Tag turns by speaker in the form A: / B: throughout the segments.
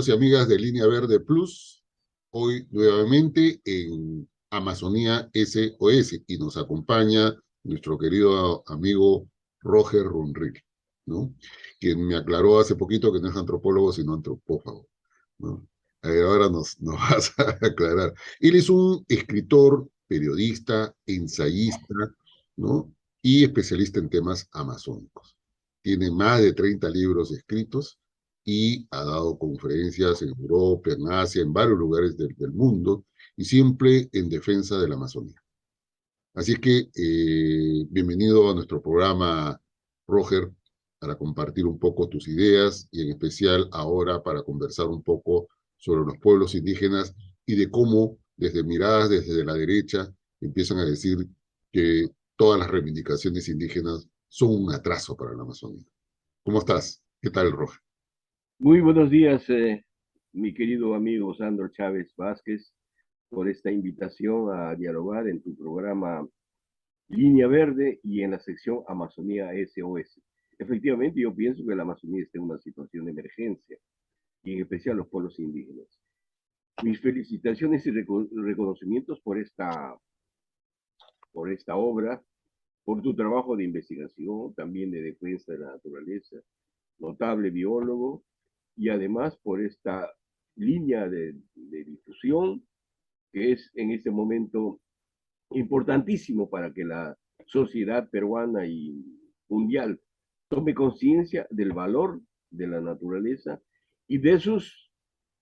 A: amigos y amigas de Línea Verde Plus, hoy nuevamente en Amazonía SOS y nos acompaña nuestro querido amigo Roger Runrique, ¿no? Quien me aclaró hace poquito que no es antropólogo sino antropófago, ¿no? Ahora nos vas a aclarar. Él es un escritor, periodista, ensayista, ¿no? Y especialista en temas amazónicos. Tiene más de 30 libros escritos y ha dado conferencias en Europa, en Asia, en varios lugares del mundo, y siempre en defensa de la Amazonía. Así es que bienvenido a nuestro programa, Roger, para compartir un poco tus ideas y en especial ahora para conversar un poco sobre los pueblos indígenas y de cómo desde miradas desde la derecha empiezan a decir que todas las reivindicaciones indígenas son un atraso para la Amazonía. ¿Cómo estás? ¿Qué tal, Roger?
B: Muy buenos días, mi querido amigo Sandro Chávez Vázquez, por esta invitación a dialogar en tu programa Línea Verde y en la sección Amazonía SOS. Efectivamente, yo pienso que la Amazonía está en una situación de emergencia, y en especial los pueblos indígenas. Mis felicitaciones y reconocimientos por esta obra, por tu trabajo de investigación, también de defensa de la naturaleza, notable biólogo, y además por esta línea de difusión que es en este momento importantísimo para que la sociedad peruana y mundial tome conciencia del valor de la naturaleza y de sus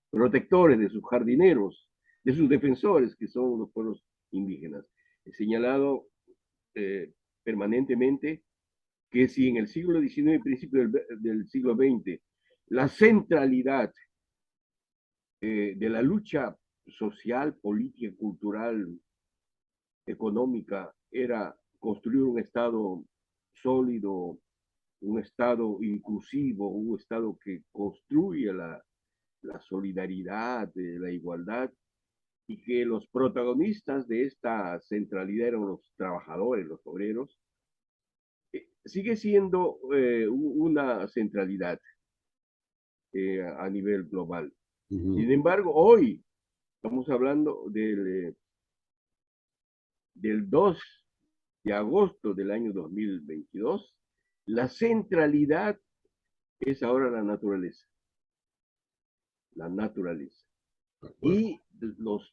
B: protectores, de sus jardineros, de sus defensores, que son los pueblos indígenas. He señalado permanentemente que si en el siglo XIX y principio del siglo XX la centralidad de la lucha social, política, cultural, económica, era construir un Estado sólido, un Estado inclusivo, un Estado que construya la solidaridad, la igualdad, y que los protagonistas de esta centralidad eran los trabajadores, los obreros, sigue siendo una centralidad a nivel global.
A: Uh -huh.
B: Sin embargo, hoy estamos hablando del 2 de agosto del año 2022, la centralidad es ahora la naturaleza. La naturaleza. Y los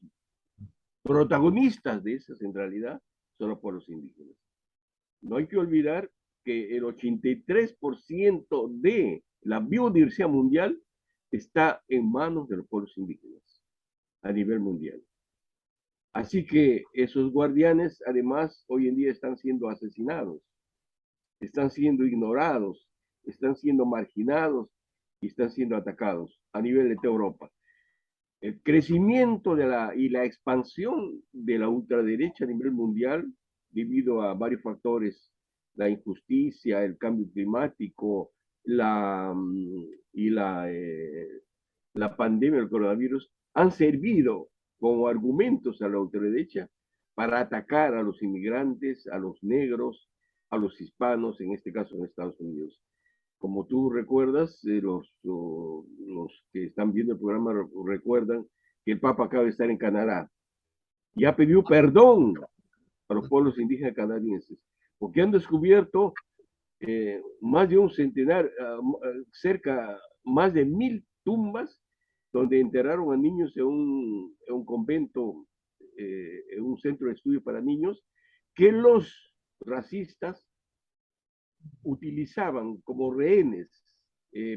B: protagonistas de esa centralidad son los pueblos indígenas. No hay que olvidar que el 83% de la biodiversidad mundial está en manos de los pueblos indígenas a nivel mundial. Así que esos guardianes, además, hoy en día están siendo asesinados, están siendo ignorados, están siendo marginados y están siendo atacados a nivel de toda Europa. El crecimiento y la expansión de la ultraderecha a nivel mundial, debido a varios factores, la injusticia, el cambio climático y la pandemia del coronavirus, han servido como argumentos a la ultraderecha para atacar a los inmigrantes, a los negros, a los hispanos, en este caso en Estados Unidos. Como tú recuerdas, los que están viendo el programa recuerdan que el Papa acaba de estar en Canadá y ha pedido perdón a los pueblos indígenas canadienses, porque han descubierto más de un centenar, más de 1000 tumbas donde enterraron a niños en un convento, en un centro de estudio para niños, que los racistas utilizaban como rehenes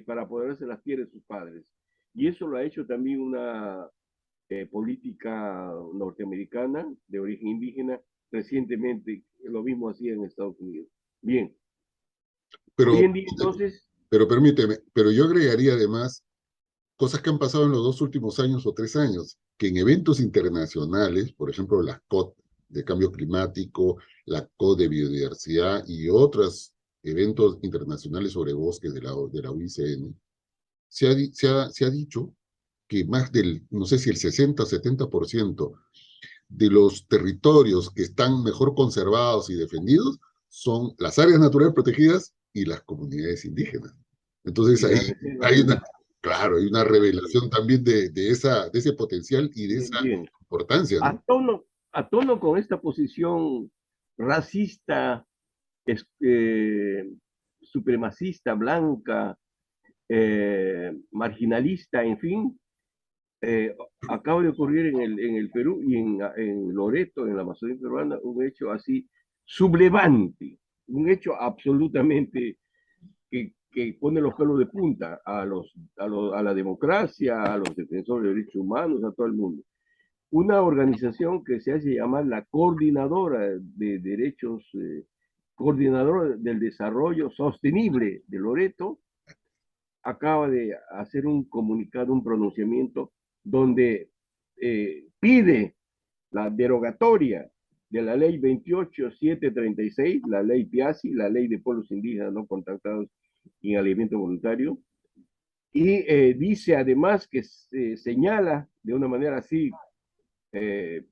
B: para apoderarse de las tierras de sus padres. Y eso lo ha hecho también una política norteamericana de origen indígena recientemente, lo mismo hacía en Estados Unidos. Bien. Hoy en día, entonces...
A: Pero permíteme, pero yo agregaría además cosas que han pasado en los 2 últimos años o 3 años, que en eventos internacionales, por ejemplo, la COP de cambio climático, la COP de biodiversidad y otros eventos internacionales sobre bosques de la UICN, se ha dicho que más del, no sé si el 60 o 70% de los territorios que están mejor conservados y defendidos son las áreas naturales protegidas y las comunidades indígenas. Entonces
B: y
A: ahí
B: la reserva
A: hay
B: única.
A: Claro, hay una revelación también de ese potencial y de esa
B: Bien,
A: importancia,
B: a
A: ¿no?
B: tono, a tono con esta posición racista, es, supremacista, blanca, marginalista, en fin, eh, acaba de ocurrir en el Perú y en Loreto, en la Amazonía peruana, un hecho así sublevante, un hecho absolutamente que pone los pelos de punta a la democracia, a los defensores de derechos humanos, a todo el mundo. Una organización que se hace llamar la Coordinadora de Derechos, Coordinadora del Desarrollo Sostenible de Loreto, acaba de hacer un comunicado, un pronunciamiento, donde pide la derogatoria de la ley 28736, la ley PIASI, la ley de pueblos indígenas no contactados en alimentos voluntarios, y dice además que señala de una manera así eh,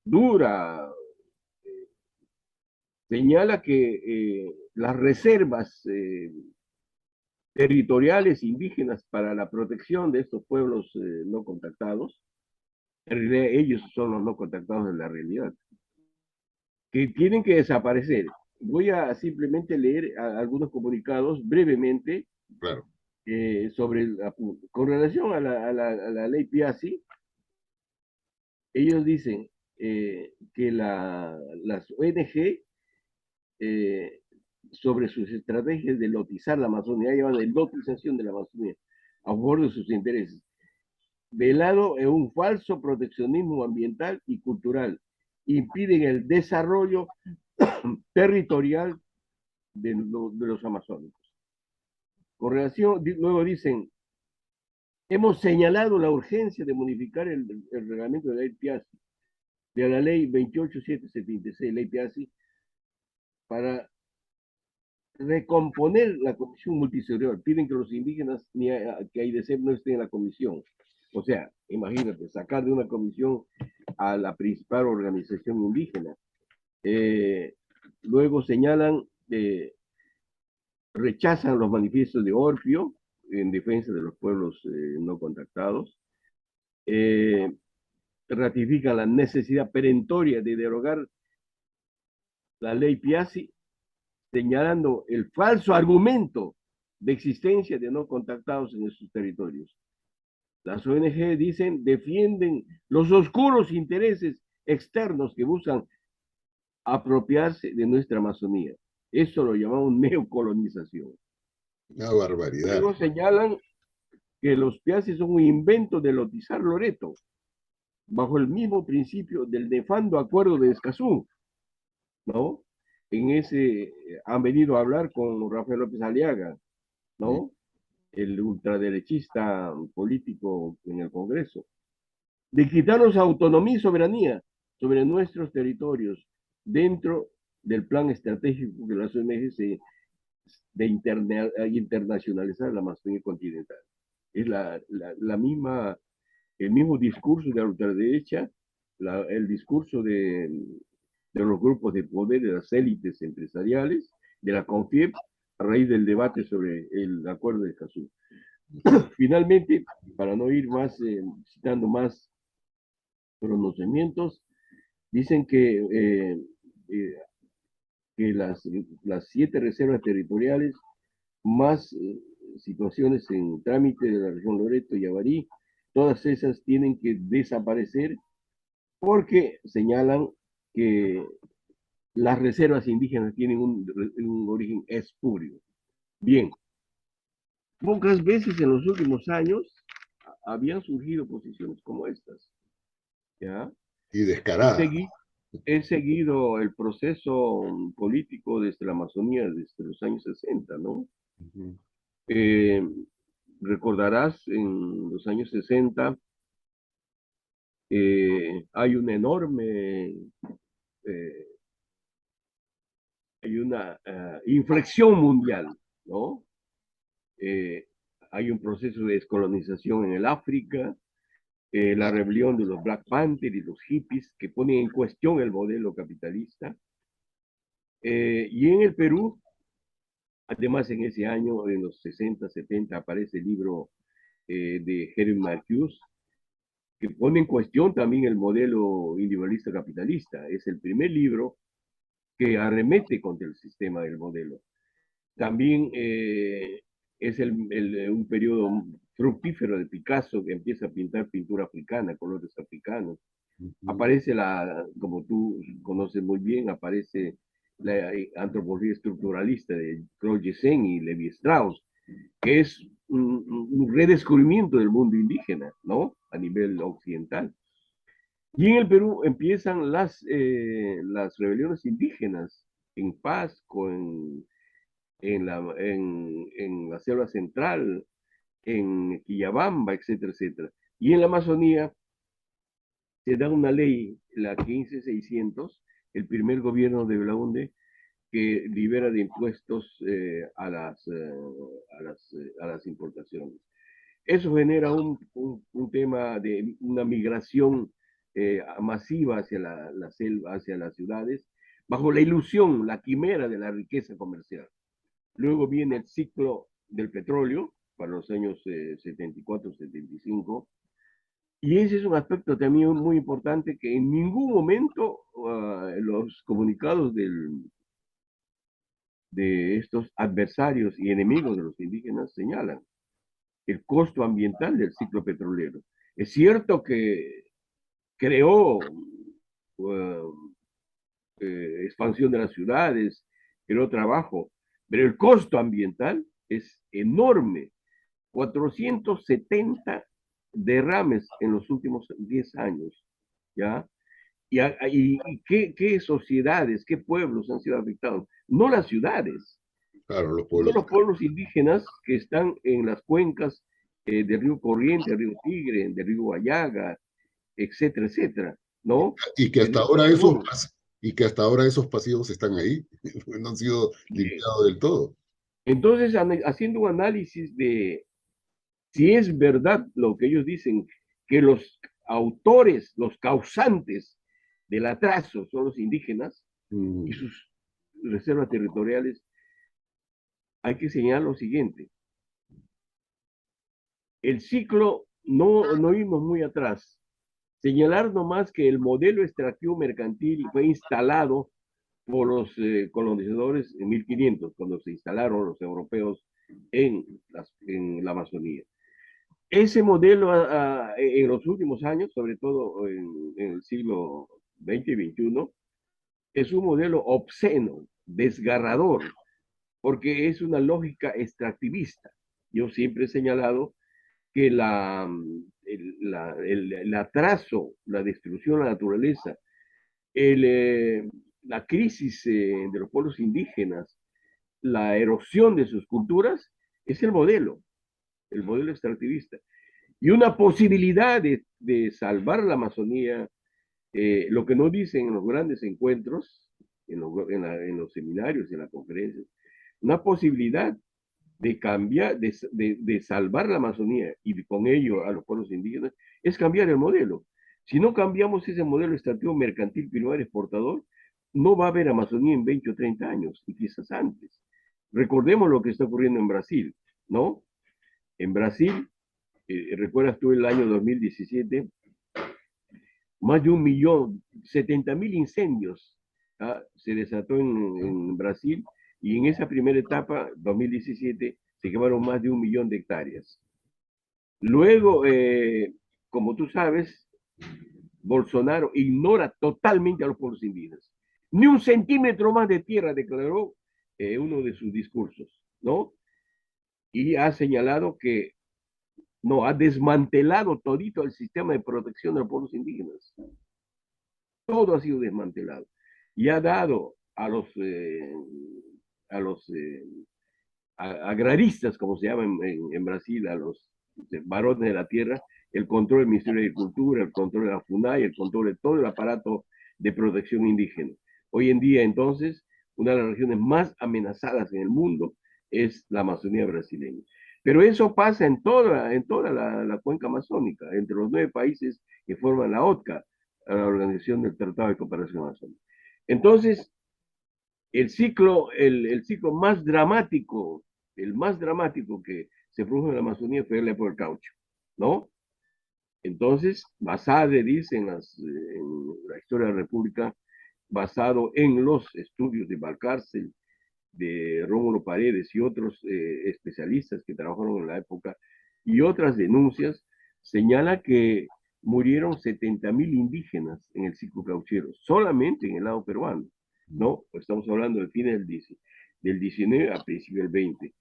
B: dura, señala que las reservas territoriales indígenas para la protección de estos pueblos no contactados, en realidad ellos son los no contactados en la realidad, que tienen que desaparecer. Voy a simplemente leer algunos comunicados brevemente
A: Claro.
B: sobre con relación a la ley PIASI. Ellos dicen que las ONG eh, sobre sus estrategias de lotizar la Amazonía, llevan de lotización de la Amazonía a favor de sus intereses, velado en un falso proteccionismo ambiental y cultural, impiden el desarrollo territorial de los amazónicos. Con relación, luego dicen, hemos señalado la urgencia de modificar el reglamento de la ley PIASI, de la ley 28776, ley PIASI, para recomponer la comisión multisectorial. Piden que los indígenas ni que AIDC no estén en la comisión. O sea, imagínate, sacar de una comisión a la principal organización indígena. Eh, Luego señalan, rechazan los manifiestos de Orfeo en defensa de los pueblos no contactados. Eh, Ratifican la necesidad perentoria de derogar la ley Piazzi, señalando el falso argumento de existencia de no contactados en sus territorios. Las ONG dicen, defienden los oscuros intereses externos que buscan apropiarse de nuestra Amazonía. Eso lo llamamos neocolonización.
A: Una barbaridad.
B: Luego señalan que los piaces son un invento de lotizar Loreto, bajo el mismo principio del nefando acuerdo de Escazú, ¿no? En ese han venido a hablar con Rafael López Aliaga, ¿no? El ultraderechista político en el Congreso, de quitarnos autonomía y soberanía sobre nuestros territorios dentro del plan estratégico que las ONG de internacionalizar la Amazonía continental. Es la misma, el mismo discurso de la ultraderecha, el discurso de los grupos de poder, de las élites empresariales, de la CONFIEP, a raíz del debate sobre el acuerdo de Escazú. Finalmente, para no ir más, citando más pronunciamientos, dicen eh, que las 7 reservas territoriales, más situaciones en trámite de la región Loreto y Avarí, todas esas tienen que desaparecer porque señalan que las reservas indígenas tienen un origen espurio. Bien, pocas veces en los últimos años habían surgido posiciones como estas, ¿ya?
A: Y
B: He
A: descarada.
B: seguido, he seguido el proceso político desde la Amazonía desde los años 60, ¿no?
A: Ujú.
B: Eh, Recordarás, en los años 60 hay una enorme, eh, hay una inflexión mundial, ¿no? Eh, Hay un proceso de descolonización en el África, la rebelión de los Black Panthers y los hippies que ponen en cuestión el modelo capitalista. Y en el Perú, además en ese año, en los 60, 70, aparece el libro de Henry Marcuse, que pone en cuestión también el modelo individualista capitalista. Es el primer libro que arremete contra el sistema del modelo. También es un periodo fructífero de Picasso, que empieza a pintar pintura africana, colores africanos. Aparece como tú conoces muy bien, aparece la antropología estructuralista de Claude Jessen y Levi Strauss, que es un redescubrimiento del mundo indígena, ¿no? A nivel occidental. Y en el Perú empiezan las rebeliones indígenas en Pasco, en la selva central, en Quillabamba, etcétera, etcétera. Y en la Amazonía se da una ley, la 15600, el primer gobierno de Belaunde, que libera de impuestos a las importaciones. Eso genera un tema de una migración masiva hacia la selva, hacia las ciudades, bajo la ilusión, la quimera de la riqueza comercial. Luego viene el ciclo del petróleo para los años 74, 75, y ese es un aspecto también muy importante que en ningún momento los comunicados de estos adversarios y enemigos de los indígenas señalan el costo ambiental del ciclo petrolero. Es cierto que creó expansión de las ciudades, creó trabajo, pero el costo ambiental es enorme. 470 derrames en los últimos 10 años, ¿ya? ¿Y qué sociedades, qué pueblos han sido afectados? No las ciudades,
A: Claro, los
B: no
A: pueblos.
B: los pueblos indígenas que están en las cuencas del río Corriente, del río Tigre, del río Guayaga, etcétera, etcétera, ¿no?
A: Y que
B: Del
A: hasta
B: río
A: ahora
B: Pachón.
A: y que hasta ahora esos pasivos están ahí, no han sido limpiados del todo.
B: Entonces, haciendo un análisis de si es verdad lo que ellos dicen, que los autores, los causantes del atraso son los indígenas y
A: Mm,
B: sus reservas territoriales, hay que señalar lo siguiente. El ciclo, no irnos muy atrás, señalar nomás que el modelo extractivo mercantil fue instalado por los colonizadores en 1500, cuando se instalaron los europeos en la Amazonía. Ese modelo en los últimos años, sobre todo en el siglo XX y XXI, es un modelo obsceno, desgarrador, porque es una lógica extractivista. Yo siempre he señalado que el atraso, la destrucción de la naturaleza, el, eh, la crisis de los pueblos indígenas, la erosión de sus culturas, es el modelo extractivista. Y una posibilidad de salvar la Amazonía, lo que no dicen en los grandes encuentros, en los seminarios y en las conferencias, una posibilidad de cambiar, de salvar la Amazonía y con ello a los pueblos indígenas, es cambiar el modelo. Si no cambiamos ese modelo extractivo mercantil primario exportador, no va a haber Amazonía en 20 o 30 años, y quizás antes. Recordemos lo que está ocurriendo en Brasil, ¿no? En Brasil, recuerdas tú el año 2017, más de 1.000.000, 70.000 incendios se desató en Brasil, y en esa primera etapa, 2017, se quemaron más de 1.000.000 de hectáreas. Luego, como tú sabes, Bolsonaro ignora totalmente a los pueblos indígenas. Ni un centímetro más de tierra declaró uno de sus discursos, ¿no? Y ha señalado que no, ha desmantelado todito el sistema de protección de los pueblos indígenas. Todo ha sido desmantelado. Y ha dado a los agraristas, como se llama en Brasil, a los varones de la tierra, el control del Ministerio de Agricultura, el control de la FUNAI, el control de todo el aparato de protección indígena. Hoy en día, entonces, una de las regiones más amenazadas en el mundo es la Amazonía brasileña. Pero eso pasa en toda la cuenca amazónica, entre los 9 países que forman la OTCA, la Organización del Tratado de Cooperación Amazónica. Entonces, el ciclo más dramático, el más dramático que se produjo en la Amazonía fue la época del caucho, ¿no? Entonces, Basadre dice en la historia de la República, basado en los estudios de Valcárcel, de Rómulo Paredes y otros especialistas que trabajaron en la época, y otras denuncias, señala que murieron 70.000 indígenas en el ciclo cauchero, solamente en el lado peruano, ¿no? Estamos hablando del fin del 19 a principio del 20.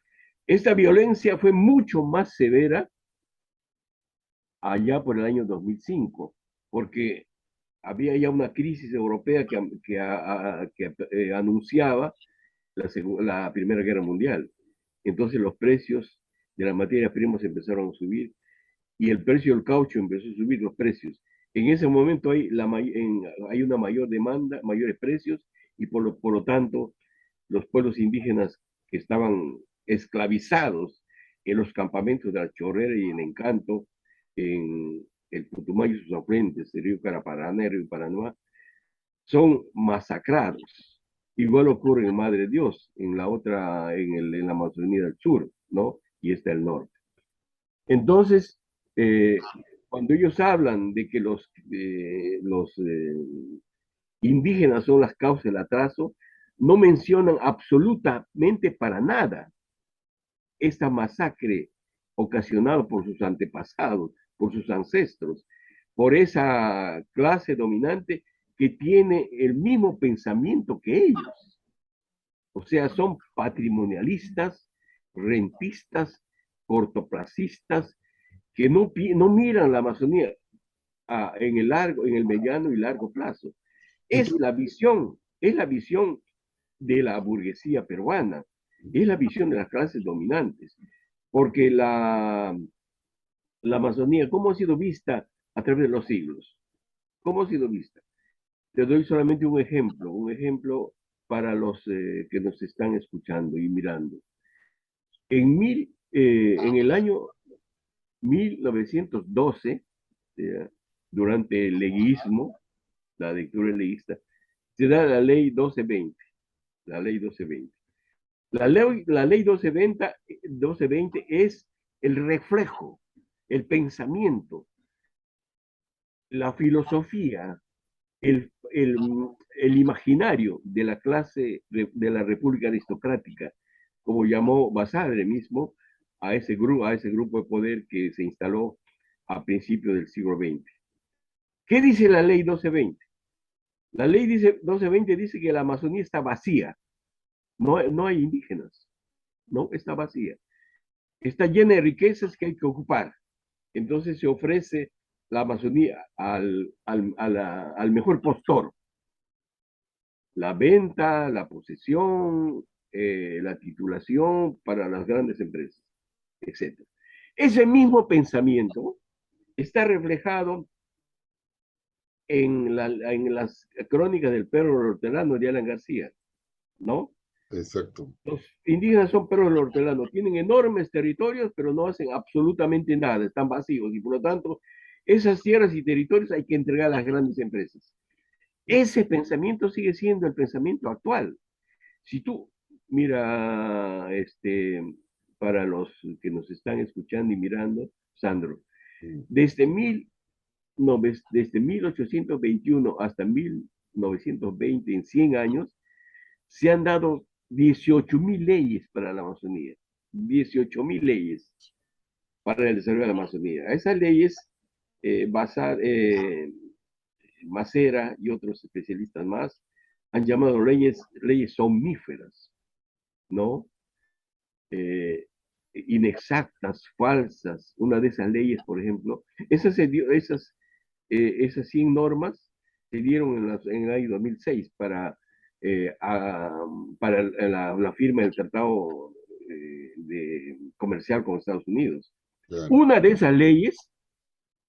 B: Esta violencia fue mucho más severa allá por el año 2005, porque había ya una crisis europea que anunciaba la Primera Guerra Mundial. Entonces los precios de las materias primas empezaron a subir y el precio del caucho empezó a subir los precios. En ese momento hay una mayor demanda, mayores precios y por lo tanto los pueblos indígenas que estaban esclavizados en los campamentos de la Chorrera y en Encanto, en el Putumayo y sus afluentes, el río Caraparaná y el río Paranoá, son masacrados. Igual ocurre en Madre Dios, en en la Amazonía del Sur, ¿no? Y está el norte. Entonces, eh, cuando ellos hablan de que los indígenas son las causas del atraso, no mencionan absolutamente para nada esta masacre ocasionada por sus antepasados, por sus ancestros, por esa clase dominante que tiene el mismo pensamiento que ellos. O sea, son patrimonialistas, rentistas, cortoplacistas, que no miran la Amazonía en el mediano y largo plazo. Es la visión de la burguesía peruana, es la visión de las clases dominantes, porque la Amazonía, ¿cómo ha sido vista a través de los siglos? ¿Cómo ha sido vista? Te doy solamente un ejemplo para los que nos están escuchando y mirando. En el año 1912, durante el leguismo, la dictadura leguista, se da la ley 1220, la ley 1220. La ley 1220 es el reflejo, el pensamiento, la filosofía, el imaginario de la clase de la República Aristocrática, como llamó Basadre mismo a ese grupo de poder que se instaló a principios del siglo XX. ¿Qué dice la ley 1220? La ley 1220 dice que la Amazonía está vacía, no hay indígenas, no está vacía. Está llena de riquezas que hay que ocupar. Entonces se ofrece la Amazonía al mejor postor. La venta, la posesión, la titulación para las grandes empresas, etc. Ese mismo pensamiento está reflejado en las crónicas del perro hortelano de Alan García, ¿no?
A: Exacto.
B: Los indígenas son perros hortelanos, tienen enormes territorios, pero no hacen absolutamente nada, están vacíos y por lo tanto esas tierras y territorios hay que entregar a las grandes empresas. Ese pensamiento sigue siendo el pensamiento actual. Si tú, mira, para los que nos están escuchando y mirando, Sandro,
A: Mm.
B: desde, mil, no, desde 1821 hasta 1920, en 100 años, se han dado 18.000 leyes para la Amazonía. 18.000 leyes para el desarrollo de la Amazonía. A esas leyes, Macera y otros especialistas más han llamado leyes somníferas, ¿no? Eh, Inexactas, falsas. Una de esas leyes, por ejemplo, esas 100 normas se dieron en el año 2006 para la firma del tratado comercial con Estados Unidos.
A: Claro.
B: Una de esas leyes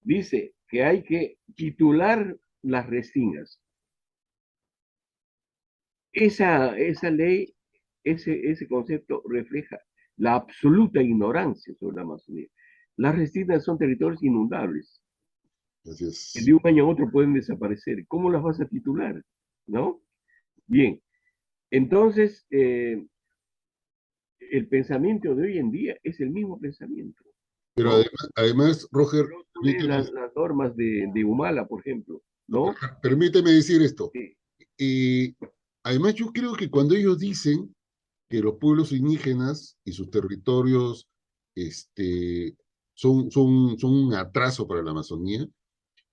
B: dice que hay que titular las resinas. Esa ley, ese concepto refleja la absoluta ignorancia sobre la Amazonía. Las resinas son territorios inundables,
A: Así
B: que
A: es.
B: de un año a otro pueden desaparecer. ¿Cómo las vas a titular? ¿No? Bien, entonces, el pensamiento de hoy en día es el mismo pensamiento,
A: Pero
B: ¿no?
A: además, Roger,
B: Pero tú lees
A: permíteme,
B: las normas de Humala, por ejemplo, ¿no?
A: permíteme decir esto.
B: Sí,
A: Y además yo creo que cuando ellos dicen que los pueblos indígenas y sus territorios este, son un atraso para la Amazonía,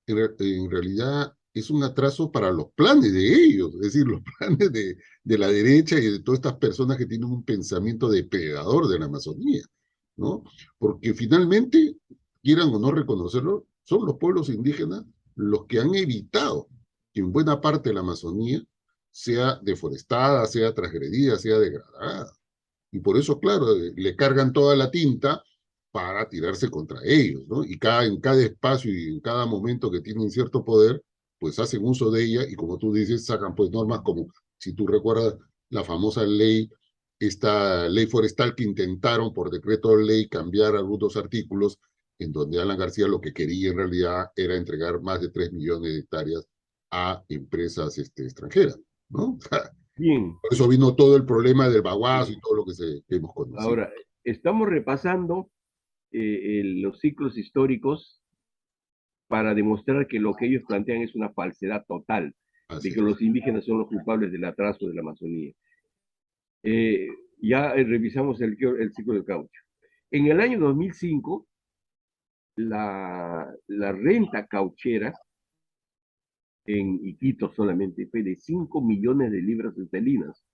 A: en realidad es un atraso para los planes de ellos, es decir, los planes de la derecha y de todas estas personas que tienen un pensamiento depredador de la Amazonía, ¿no? Porque finalmente, quieran o no reconocerlo, son los pueblos indígenas los que han evitado que en buena parte de la Amazonía sea deforestada, sea transgredida, sea degradada. Y por eso, claro, le cargan toda la tinta para tirarse contra ellos, ¿no? Y en cada espacio y en cada momento que tienen cierto poder, pues hacen uso de ella y como tú dices, sacan pues normas como, si tú recuerdas la famosa ley, esta ley forestal que intentaron por decreto de ley cambiar algunos artículos en donde Alan García lo que quería en realidad era entregar más de 3 millones de hectáreas a empresas extranjeras, ¿no?
B: bien.
A: Por eso vino todo el problema del baguazo y todo lo que hemos conocido.
B: Ahora, estamos repasando los ciclos históricos para demostrar que lo que ellos plantean es una falsedad total, de
A: Así
B: que
A: es.
B: los indígenas son los culpables del atraso de la Amazonía. Eh, ya revisamos el ciclo del caucho. En el año 2005, la renta cauchera en Iquitos solamente fue de 5 millones de libras esterlinas,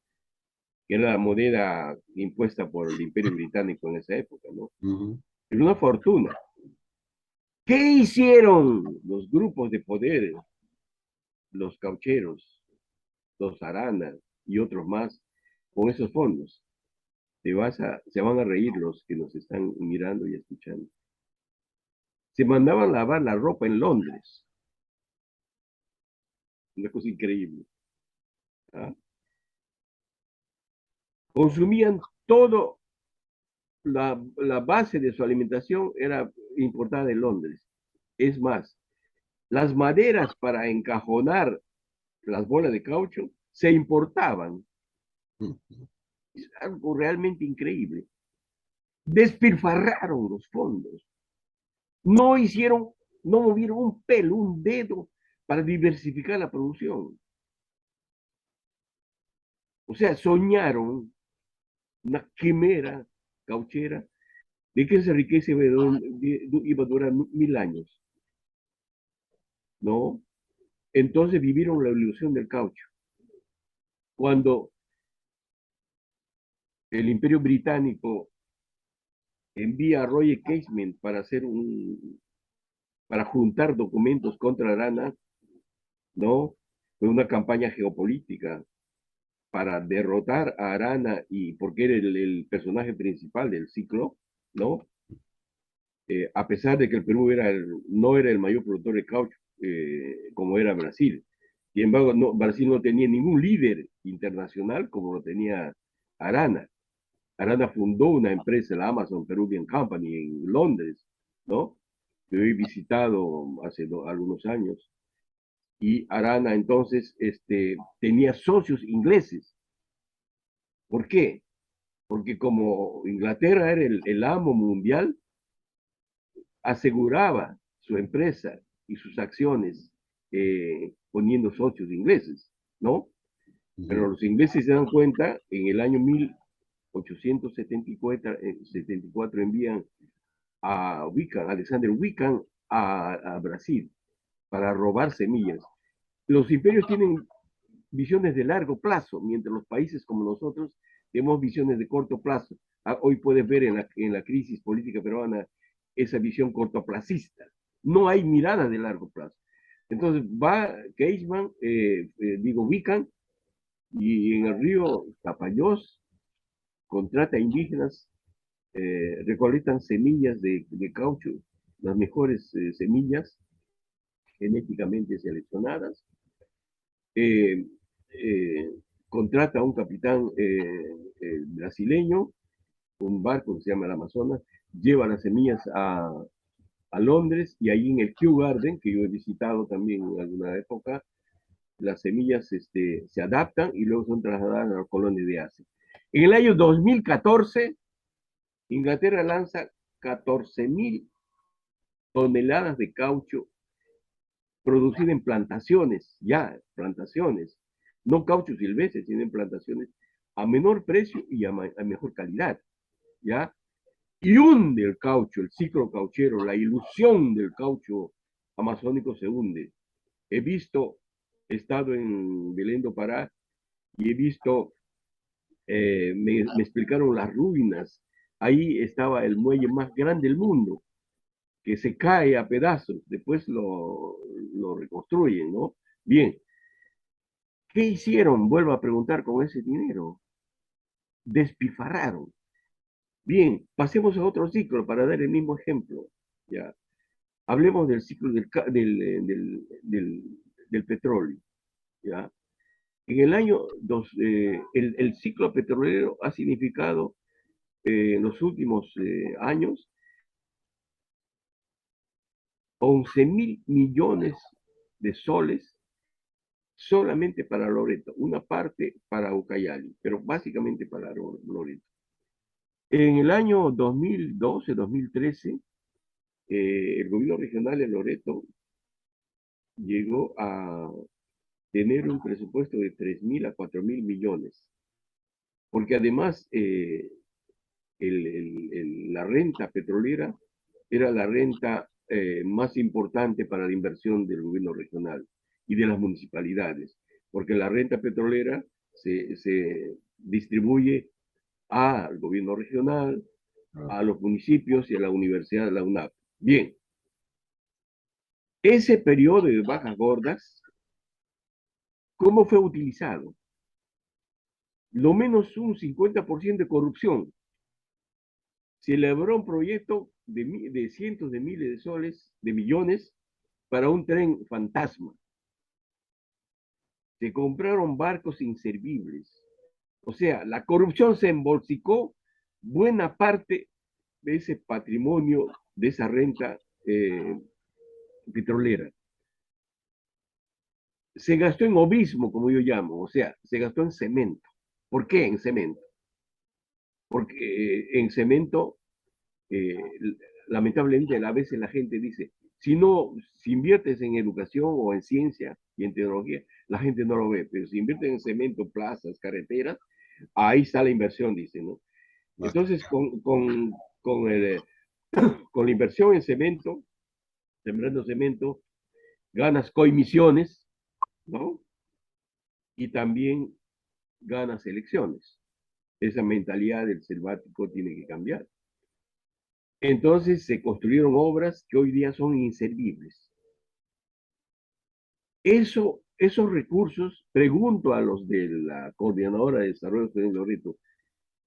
B: que era la moneda impuesta por el Imperio Británico en esa época, ¿no?
A: Ujú.
B: Es una fortuna. ¿Qué hicieron los grupos de poder, los caucheros, los aranas y otros más con esos fondos? Se van a reír los que nos están mirando y escuchando. Se mandaban lavar la ropa en Londres. Una cosa increíble. ¿Ah? Consumían todo, la base de su alimentación era importada de Londres. Es más, las maderas para encajonar las bolas de caucho se importaban. Es algo realmente increíble. Despilfarraron los fondos. No hicieron, no movieron un pelo, un dedo para diversificar la producción. O sea, soñaron una quimera cauchera de que esa riqueza iba a durar 1000 años, ¿no? Entonces vivieron la ilusión del caucho. Cuando el Imperio Británico envía a Roger Casement para juntar documentos contra Arana, ¿no? Fue una campaña geopolítica para derrotar a Arana y porque era el personaje principal del ciclo, ¿no? A pesar de que el Perú no era el mayor productor de caucho como era Brasil. Sin embargo, Brasil no tenía ningún líder internacional como lo tenía Arana. Arana fundó una empresa, la Amazon Peruvian Company, en Londres, ¿no? Yo he visitado hace algunos años. Y Arana entonces tenía socios ingleses. ¿Por qué? Porque como Inglaterra era el amo mundial, aseguraba su empresa y sus acciones poniendo socios ingleses, ¿no? Pero
A: Ujú.
B: los ingleses se dan cuenta, en el año 1874 envían a Wickham, Alexander Wickham, a Brasil para robar semillas. Los imperios tienen visiones de largo plazo, mientras los países como nosotros tenemos visiones de corto plazo. Hoy puedes ver en la crisis política peruana esa visión cortoplacista. No hay mirada de largo plazo. Entonces va Keisman, Wiccan, y en el río Tapayós contrata indígenas, recolectan semillas de caucho, las mejores semillas genéticamente seleccionadas, eh, eh, contrata a un capitán brasileño, un barco que se llama el Amazonas, lleva las semillas a Londres y ahí en el Kew Garden, que yo he visitado también en alguna época, las semillas se adaptan y luego son trasladadas a los colonias de Asia. En el año 2014, Inglaterra lanza 14.000 toneladas de caucho producida en plantaciones, ya, plantaciones, no caucho silvestre, sino en plantaciones a menor precio y a mejor calidad, ¿ya? Y hunde el caucho, el ciclo cauchero, la ilusión del caucho amazónico se hunde. He estado en Belén do Pará y he visto, me explicaron las ruinas. Ahí estaba el muelle más grande del mundo, que se cae a pedazos, después lo reconstruyen, ¿no? Bien, ¿qué hicieron? Vuelvo a preguntar con ese dinero. Despifarraron. Bien, pasemos a otro ciclo para dar el mismo ejemplo. Ya, hablemos del ciclo del petróleo. ¿Ya? En el año el ciclo petrolero ha significado en los últimos años 11.000 millones de soles solamente para Loreto, una parte para Ucayali, pero básicamente para Loreto. En el año 2012-2013, el gobierno regional de Loreto llegó a tener un presupuesto de 3.000 a 4.000 millones, porque además la renta petrolera era la renta más importante para la inversión del gobierno regional y de las municipalidades, porque la renta petrolera se distribuye al gobierno regional,
A: Ah,
B: a los municipios y a la universidad de la UNAP. Bien, ese periodo de vacas gordas, ¿cómo fue utilizado? Lo menos un 50% de corrupción. Se elaboró un proyecto de cientos de miles de soles, de millones, para un tren fantasma. Se compraron barcos inservibles. O sea, la corrupción se embolsicó buena parte de ese patrimonio, de esa renta petrolera. Se gastó en obismo, como yo llamo, o sea, se gastó en cemento. ¿Por qué en cemento? Porque en cemento, eh, lamentablemente, a veces la gente dice, si inviertes en educación o en ciencia y en tecnología, la gente no lo ve, pero si inviertes en cemento, plazas, carreteras, ahí está la inversión, dice, ¿no?
A: más
B: Entonces, con la inversión en cemento, sembrando cemento, ganas coemisiones, ¿no? Y también ganas elecciones. Esa mentalidad del selvático tiene que cambiar. Entonces se construyeron obras que hoy día son inservibles. Esos recursos, pregunto a los de la Coordinadora de Desarrollo de Loreto,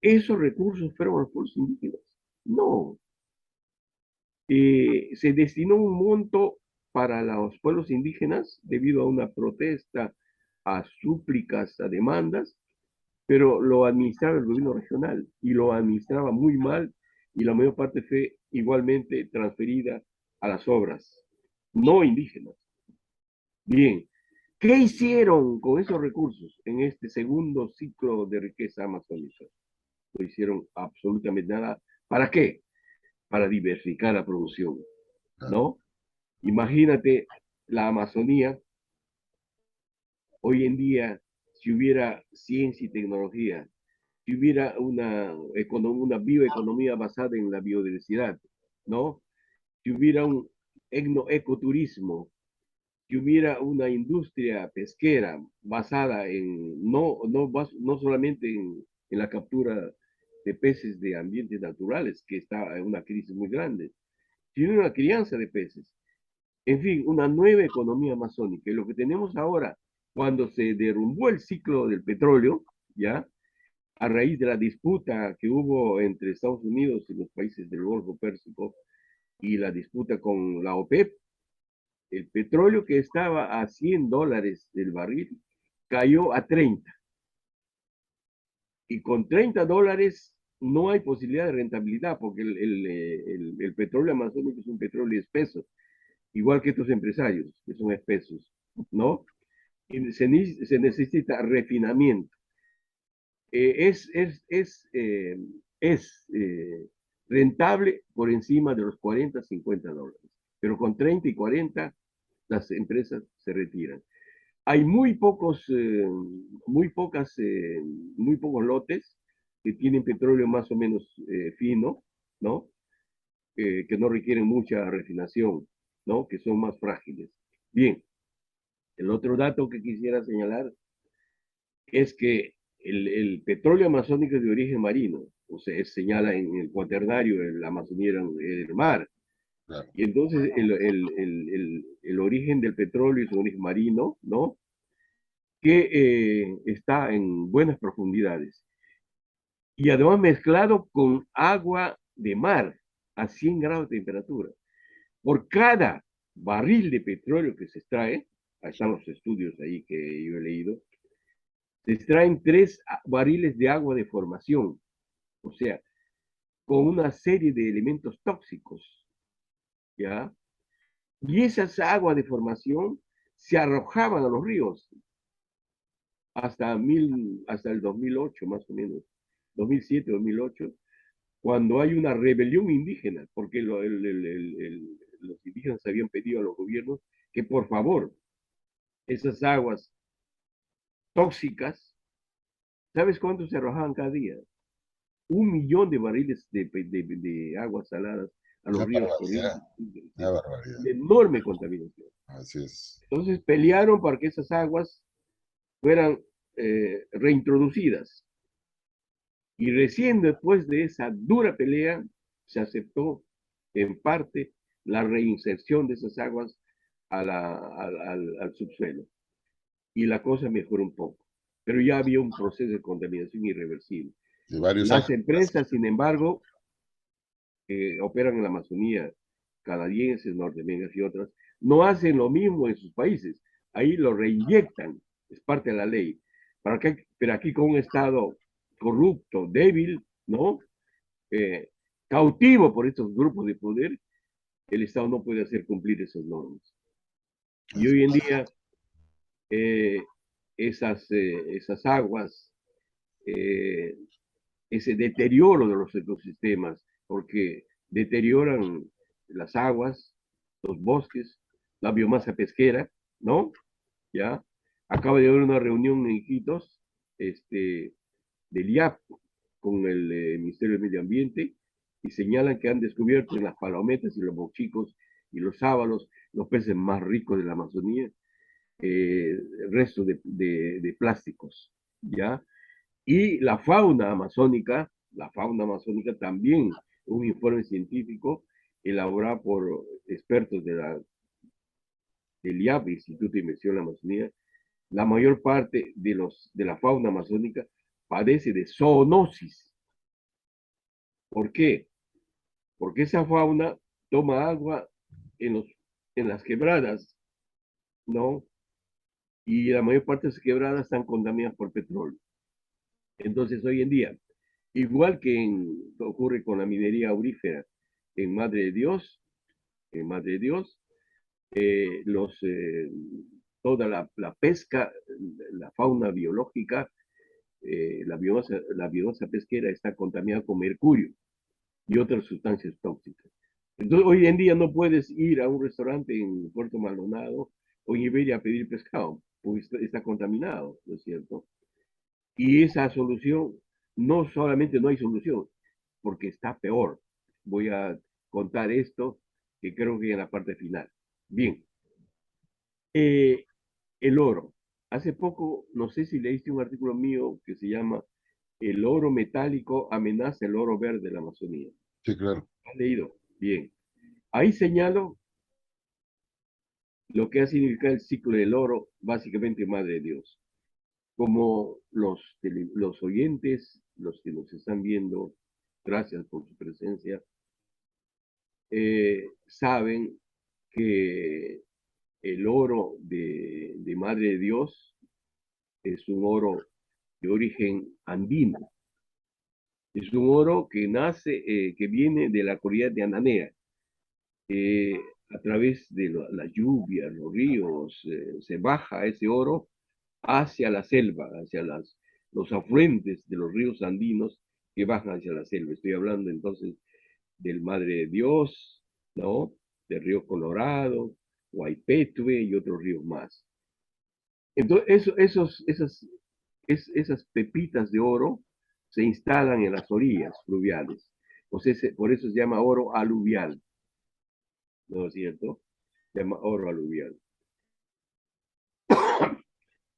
B: ¿esos recursos fueron a los pueblos indígenas? No. Se destinó un monto para los pueblos indígenas debido a una protesta, a súplicas, a demandas, pero lo administraba el gobierno regional y lo administraba muy mal y la mayor parte fue igualmente transferida a las obras no indígenas. Bien, ¿qué hicieron con esos recursos en este segundo ciclo de riqueza amazónica? No hicieron absolutamente nada. ¿Para qué? Para diversificar la producción,
A: claro.
B: ¿no? Imagínate la Amazonía hoy en día, si hubiera ciencia y tecnología, si hubiera una bioeconomía basada en la biodiversidad, ¿no? Si hubiera un ecoturismo, si hubiera una industria pesquera basada no solamente en la captura de peces de ambientes naturales, que está en una crisis muy grande, sino en la crianza de peces. En fin, una nueva economía amazónica. Y lo que tenemos ahora, cuando se derrumbó el ciclo del petróleo, ¿ya? A raíz de la disputa que hubo entre Estados Unidos y los países del Golfo Pérsico y la disputa con la OPEP, el petróleo que estaba a $100 el barril cayó a 30. Y con $30 no hay posibilidad de rentabilidad porque el petróleo amazónico es un petróleo espeso, igual que estos empresarios que son espesos, ¿no? y se necesita refinamiento. Es, es, es, eh, es rentable por encima de los 40, $50, pero con 30 y 40 las empresas se retiran. Hay muy pocos lotes que tienen petróleo más o menos fino, ¿no? Que no requieren mucha refinación, ¿no? Que son más frágiles. Bien, el otro dato que quisiera señalar es que el petróleo amazónico es de origen marino, o sea, señala en el cuaternario, la Amazonía era el mar,
A: Claro.
B: y entonces el origen del petróleo es un origen marino, ¿no? Que está en buenas profundidades y además mezclado con agua de mar a 100 grados de temperatura. Por cada barril de petróleo que se extrae, ahí están los estudios ahí que yo he leído, se extraen 3 barriles de agua de formación, o sea, con una serie de elementos tóxicos, ¿ya? Y esas aguas de formación se arrojaban a los ríos hasta el 2008, más o menos, 2007, 2008, cuando hay una rebelión indígena, porque los indígenas habían pedido a los gobiernos que por favor esas aguas tóxicas, ¿sabes cuánto se arrojaban cada día? 1 millón de barriles de aguas saladas a los
A: Una
B: ríos
A: barbaridad,
B: corrientes,
A: una barbaridad.
B: de enorme contaminación.
A: Así es.
B: Entonces pelearon para que esas aguas fueran reintroducidas. Y recién después de esa dura pelea se aceptó en parte la reinserción de esas aguas al subsuelo. Y la cosa mejoró un poco. Pero ya había un proceso de contaminación irreversible.
A: De varios
B: Las
A: años.
B: empresas, sin embargo, que operan en la Amazonía, canadienses, norteamericanas y otras, no hacen lo mismo en sus países. Ahí lo reinyectan, es parte de la ley. Pero aquí con un Estado corrupto, débil, ¿no? Eh, cautivo por estos grupos de poder, el Estado no puede hacer cumplir esas normas. Y
A: Así
B: hoy en día eh, esas aguas, eh, ese deterioro de los ecosistemas, porque deterioran las aguas, los bosques, la biomasa pesquera, ¿no? ¿Ya? Acaba de haber una reunión en Iquitos, del IAP con el Ministerio del Medio Ambiente y señalan que han descubierto en las palometas y los bochicos y los sábalos, los peces más ricos de la Amazonía, restos de plásticos, ¿ya? Y la fauna amazónica también, un informe científico elaborado por expertos del IAP, Instituto de Investigación de la Amazonía, la mayor parte de la fauna amazónica padece de zoonosis. ¿Por qué? Porque esa fauna toma agua en, los, en las quebradas, ¿no? Y la mayor parte de esas quebradas están contaminadas por petróleo. Entonces, hoy en día, igual que ocurre con la minería aurífera en Madre de Dios, en Madre de Dios, los, toda la pesca, la fauna biológica, la biomasa pesquera está contaminada con mercurio y otras sustancias tóxicas. Entonces, hoy en día no puedes ir a un restaurante en Puerto Maldonado o en Iberia a pedir pescado, porque está contaminado, ¿no es cierto? Y esa solución, no solamente no hay solución, porque está peor. Voy a contar esto, que creo que en la parte final. Bien, eh, el oro. Hace poco, no sé si leíste un artículo mío que se llama El oro metálico amenaza el oro verde de la Amazonía.
A: Sí, claro.
B: ¿Has leído? Bien. Ahí señalo lo que ha significado el ciclo del oro, básicamente Madre de Dios. Como los oyentes, los que nos están viendo, gracias por su presencia, saben que el oro de Madre de Dios es un oro de origen andino. Es un oro que nace, que viene de la cordillera de Ananea. Eh, a través de la lluvia, los ríos, se baja ese oro hacia la selva, hacia los afluentes de los ríos andinos que bajan hacia la selva. Estoy hablando entonces del Madre de Dios, ¿no? Del río Colorado, Guaypetue y otros ríos más. Entonces, esas pepitas de oro se instalan en las orillas fluviales. O sea, por eso se llama oro aluvial, ¿no es cierto? Se llama oro aluvial.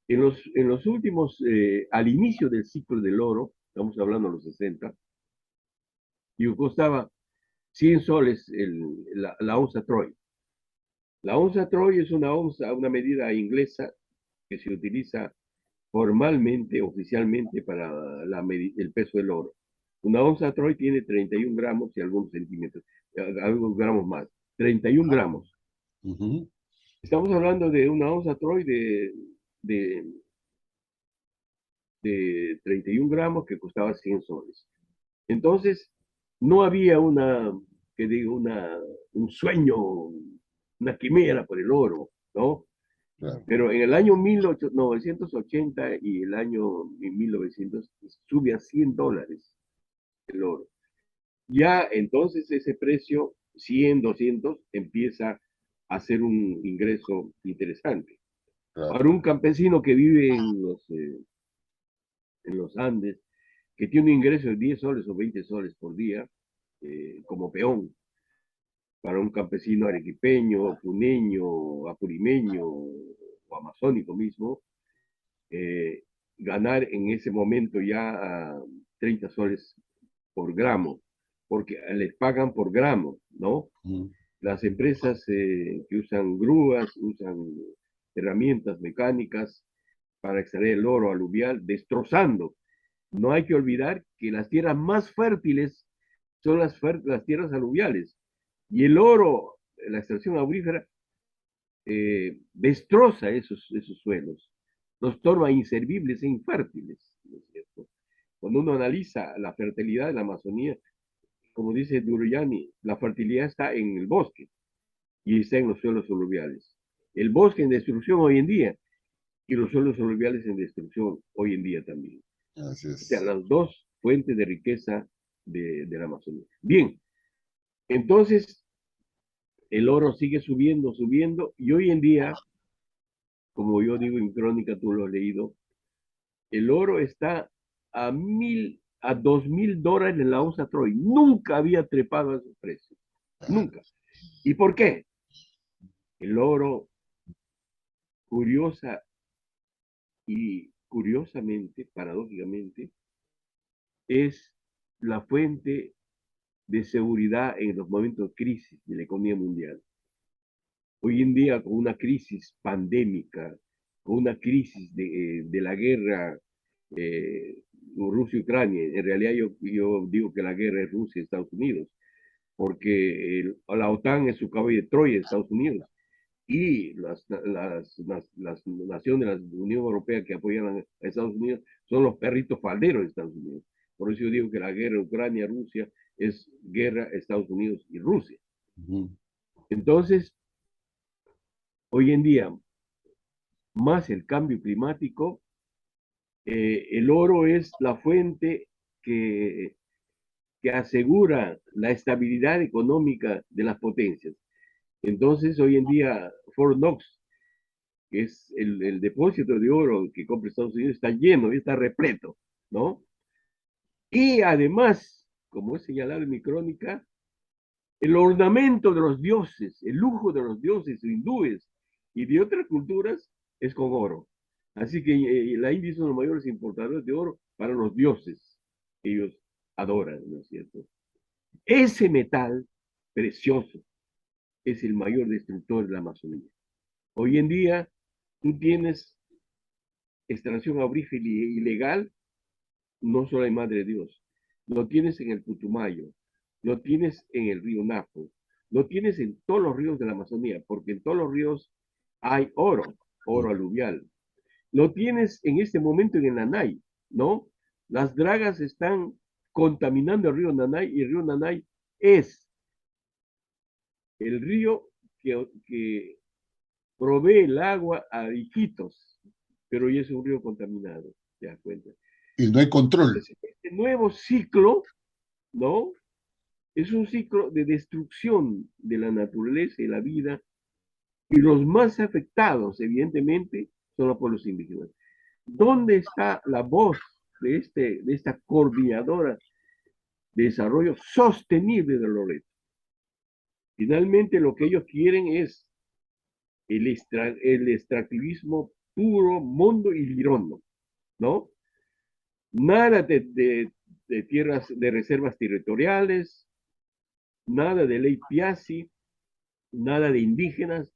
B: En los últimos, al inicio del ciclo del oro, estamos hablando de los 60, y costaba 100 soles la onza Troy. La onza Troy es una medida inglesa que se utiliza formalmente, oficialmente, para el peso del oro. Una onza Troy tiene 31 gramos y algunos centímetros, algunos gramos más, 31 gramos.
A: Ujú.
B: Estamos hablando de una onza Troy de, de 31 gramos que costaba 100 soles. Entonces, no había que digo, un sueño, una quimera por el oro, ¿no?
A: Claro,
B: Pero en el año 1980 y el año 1900 sube a 100 dólares el oro. Ya entonces ese precio, 100, 200, empieza a ser un ingreso interesante.
A: claro.
B: Para un campesino que vive en los Andes, que tiene un ingreso de 10 soles o 20 soles por día, como peón, para un campesino arequipeño, puneño, apurimeño o amazónico mismo, eh, ganar en ese momento ya 30 soles por gramo, porque les pagan por gramo, ¿no?
A: Ujú.
B: Las empresas que usan grúas, usan herramientas mecánicas para extraer el oro aluvial, destrozando. No hay que olvidar que las tierras más fértiles son las tierras aluviales. Y el oro, la extracción aurífera, destroza esos suelos, los torna inservibles e infértiles, ¿no es cierto? Cuando uno analiza la fertilidad de la Amazonía, como dice Duruyani, la fertilidad está en el bosque y está en los suelos aluviales. El bosque en destrucción hoy en día y los suelos aluviales en destrucción hoy en día también.
A: Así
B: O sea,
A: es.
B: las dos fuentes de riqueza de la Amazonía. Bien, entonces el oro sigue subiendo, subiendo, y hoy en día, como yo digo en crónica, tú lo has leído, el oro está a 2.000 dólares en la onza Troy. Nunca había trepado a esos precios.
A: Claro.
B: Nunca. ¿Y por qué? El oro, curiosa y curiosamente, paradójicamente, es la fuente de seguridad en los momentos de crisis de la economía mundial. Hoy en día, con una crisis pandémica, con una crisis de la guerra Rusia-Ucrania, en realidad yo digo que la guerra es Rusia-Estados Unidos, porque la OTAN es su caballo de Troya de Estados Unidos, y las naciones de la Unión Europea que apoyan a Estados Unidos son los perritos falderos de Estados Unidos. Por eso yo digo que la guerra Ucrania-Rusia es guerra Estados Unidos y Rusia.
A: Ujú.
B: Entonces, hoy en día, más el cambio climático, el oro es la fuente que, que asegura la estabilidad económica de las potencias. Entonces, hoy en día, Fort Knox, que es el depósito de oro que compra Estados Unidos, está lleno, está repleto, ¿no? Y además, como he señalado en mi crónica, el ornamento de los dioses, el lujo de los dioses hindúes y de otras culturas es con oro. Así que la India es uno de los mayores importadores de oro para los dioses que ellos adoran, ¿no es cierto? Ese metal precioso es el mayor destructor de la Amazonía. Hoy en día, tú tienes extracción aurífera ilegal, no solo en Madre de Dios, lo tienes en el Putumayo, lo tienes en el río Napo, lo tienes en todos los ríos de la Amazonía, porque en todos los ríos hay oro, oro aluvial. Lo tienes en este momento en el Nanay, ¿no? Las dragas están contaminando el río Nanay, y el río Nanay es el río que provee el agua a Iquitos, pero ya es un río contaminado, ¿te das cuenta?
A: Y no hay control.
B: Entonces, este nuevo ciclo, ¿no? Es un ciclo de destrucción de la naturaleza y la vida, y los más afectados, evidentemente, son los pueblos indígenas. ¿Dónde está la voz de esta coordinadora de desarrollo sostenible de Loreto? Finalmente, lo que ellos quieren es el extractivismo puro, mundo y lirondo, ¿no? Nada de tierras, de reservas territoriales, nada de ley Piazzi, nada de indígenas,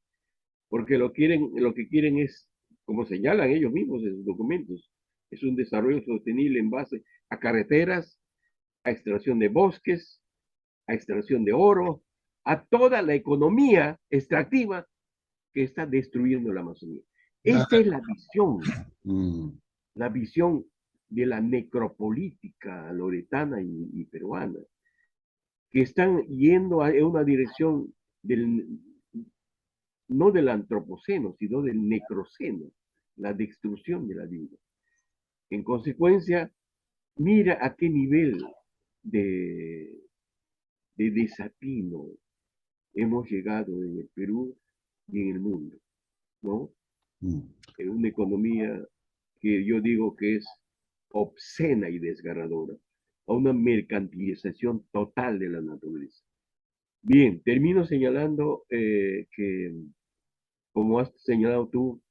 B: porque lo que quieren es, como señalan ellos mismos en sus documentos, es un desarrollo sostenible en base a carreteras, a extracción de bosques, a extracción de oro, a toda la economía extractiva que está destruyendo la Amazonía. Esta
A: Ah,
B: es
A: mm,
B: la visión de la necropolítica loretana y peruana, que están yendo en una dirección del, no del antropoceno, sino del necroceno, la destrucción de la vida. En consecuencia, mira a qué nivel de, de desatino hemos llegado en el Perú y en el mundo, ¿no?
A: mm.
B: En una economía que yo digo que es obscena y desgarradora, a una mercantilización total de la naturaleza. Bien, termino señalando que, como has señalado tú,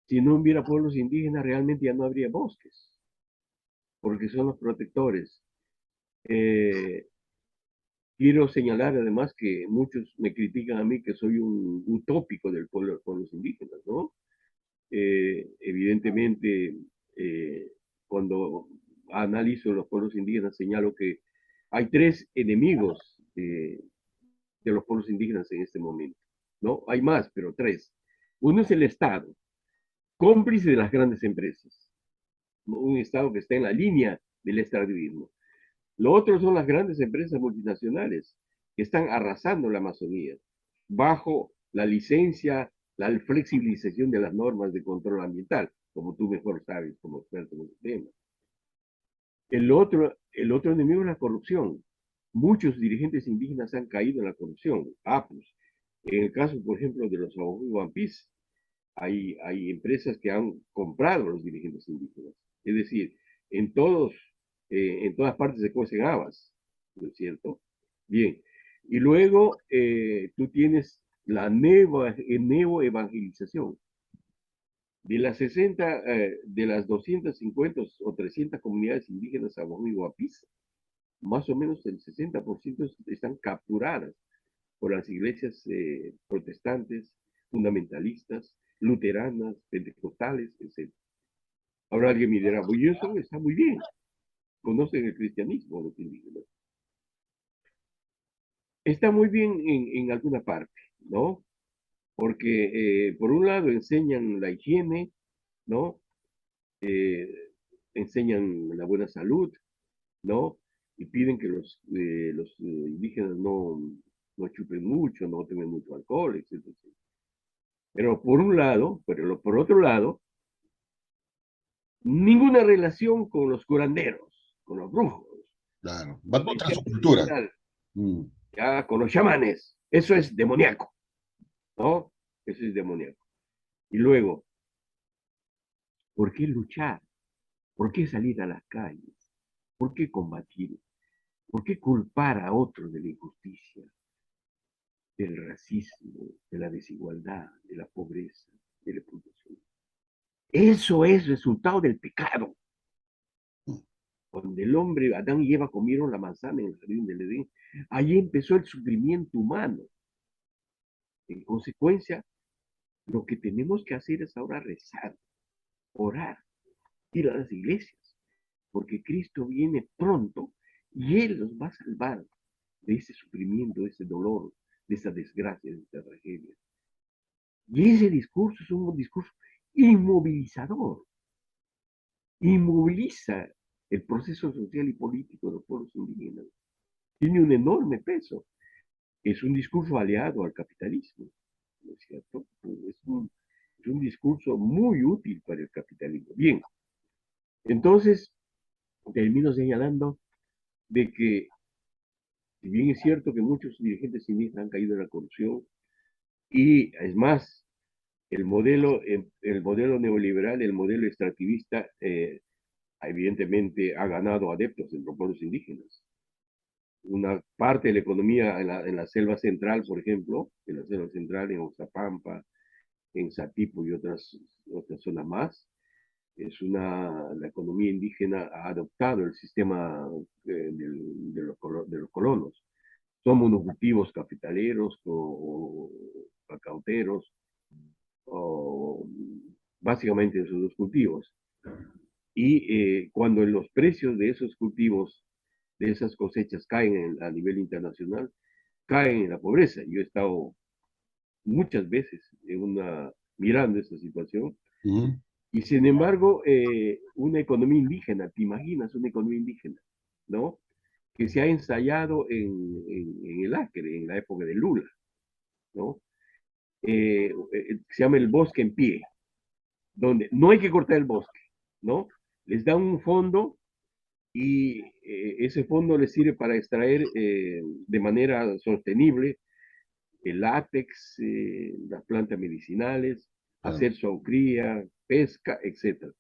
B: si no hubiera pueblos indígenas, realmente ya no habría bosques, porque son los protectores. Eh, Quiero señalar además que muchos me critican a mí que soy un utópico del pueblo de los pueblos indígenas, ¿no? Evidentemente, cuando analizo los pueblos indígenas, señalo que hay tres enemigos de los pueblos indígenas en este momento, ¿no? Hay más, pero tres. Uno es el Estado, cómplice de las grandes empresas, ¿no? Un Estado que está en la línea del extractivismo. Lo otro son las grandes empresas multinacionales que están arrasando la Amazonía bajo la licencia, la flexibilización de las normas de control ambiental, como tú mejor sabes como experto en el tema. El otro enemigo es la corrupción. Muchos dirigentes indígenas han caído en la corrupción. Pues, en el caso, por ejemplo, de los One Piece, hay empresas que han comprado a los dirigentes indígenas. Es decir, en todos, en todas partes se cuecen habas, ¿no es cierto? Bien. Y luego tú tienes la neoevangelización. De las 60, de las 250 o 300 comunidades indígenas a y Guapís, más o menos el 60% están capturadas por las iglesias protestantes, fundamentalistas, luteranas, pentecostales, etc. Ahora alguien me dirá, pues eso está muy bien, conocen el cristianismo los indígenas. Está muy bien en alguna parte, ¿no? Porque por un lado enseñan la higiene, ¿no? Eh, Enseñan la buena salud, ¿no? Y piden que los indígenas no chupen mucho, no tomen mucho alcohol, etcétera, etcétera. Pero por un lado, pero por otro lado, ninguna relación con los curanderos, con los brujos,
A: Claro, va
B: con la
A: contra su
B: limpieza
A: cultura.
B: ancestral,
A: Mm,
B: ya, con los chamanes. Eso es demoníaco, ¿no? Eso es demoníaco. Y luego, ¿por qué luchar? ¿Por qué salir a las calles? ¿Por qué combatir? ¿Por qué culpar a otros de la injusticia, del racismo, de la desigualdad, de la pobreza, de la explotación? Eso es resultado del pecado.
A: mm.
B: Cuando el hombre, Adán y Eva comieron la manzana en el jardín del Edén, allí empezó el sufrimiento humano. En consecuencia, lo que tenemos que hacer es ahora rezar, orar, ir a las iglesias, porque Cristo viene pronto y Él nos va a salvar de ese sufrimiento, de ese dolor, de esa desgracia, de esa tragedia. Y ese discurso es un discurso inmovilizador, inmoviliza el proceso social y político de los pueblos indígenas. Tiene un enorme peso. Es un discurso aliado al capitalismo, ¿no es cierto? Es un discurso muy útil para el capitalismo. Bien, entonces termino señalando de que, si bien es cierto que muchos dirigentes indígenas han caído en la corrupción, y es más, el modelo neoliberal, el modelo extractivista, evidentemente ha ganado adeptos entre los pueblos indígenas. Una parte de la economía en la selva central, por ejemplo, en la selva central, en Oxapampa, en Satipo y otras zonas más, la economía indígena ha adoptado el sistema de los colonos. Son monocultivos cafetaleros o cacauteros, o básicamente esos dos cultivos. Y cuando los precios de esos cultivos, de esas cosechas, caen a nivel internacional, caen en la pobreza. Yo he estado muchas veces mirando esta situación.
A: Ujú.
B: Y sin embargo, una economía indígena, ¿te imaginas una economía indígena? ¿No? Que se ha ensayado en el Acre, en la época de Lula, ¿no? Se llama el bosque en pie, donde no hay que cortar el bosque, ¿no? Les dan un fondo y ese fondo les sirve para extraer de manera sostenible el látex, las plantas medicinales,
A: Claro.
B: hacer zoocría, pesca, etc.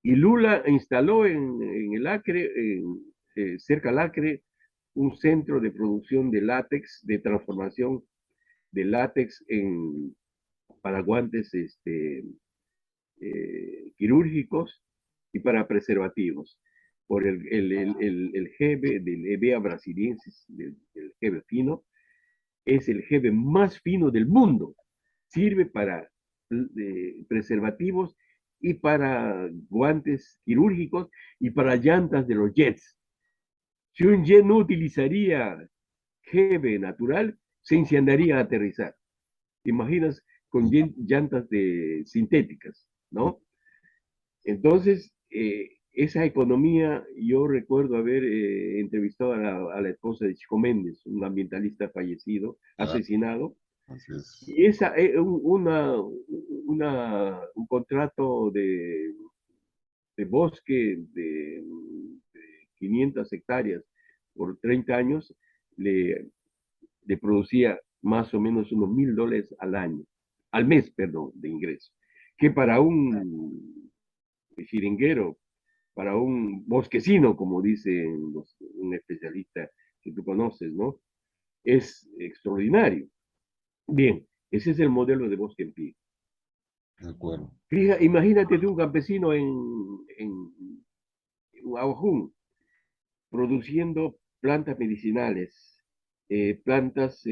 B: Y Lula instaló en el Acre, cerca al Acre, un centro de producción de látex, de transformación de látex para guantes quirúrgicos y para preservativos, por el Hebe del Hevea brasiliensis, del Hebe fino, es el Hebe más fino del mundo. Sirve para preservativos y para guantes quirúrgicos y para llantas de los jets. Si un jet no utilizaría Hebe natural, se incendiaría al aterrizar. ¿Te imaginas con llantas sintéticas, ¿no? Entonces, esa economía, yo recuerdo haber entrevistado a la esposa de Chico Méndez, un ambientalista fallecido,
A: Ah,
B: asesinado,
A: así es.
B: y esa es un contrato de bosque de 500 hectáreas por 30 años, le, le producía más o menos unos $1,000 al mes, perdón, de ingreso, que para un chiringuero, para un bosquecino, como dice un especialista que tú conoces, ¿no? Es extraordinario. Bien, ese es el modelo de bosque en pie.
A: De acuerdo.
B: Imagínate tú un campesino en Aojún, produciendo plantas medicinales, plantas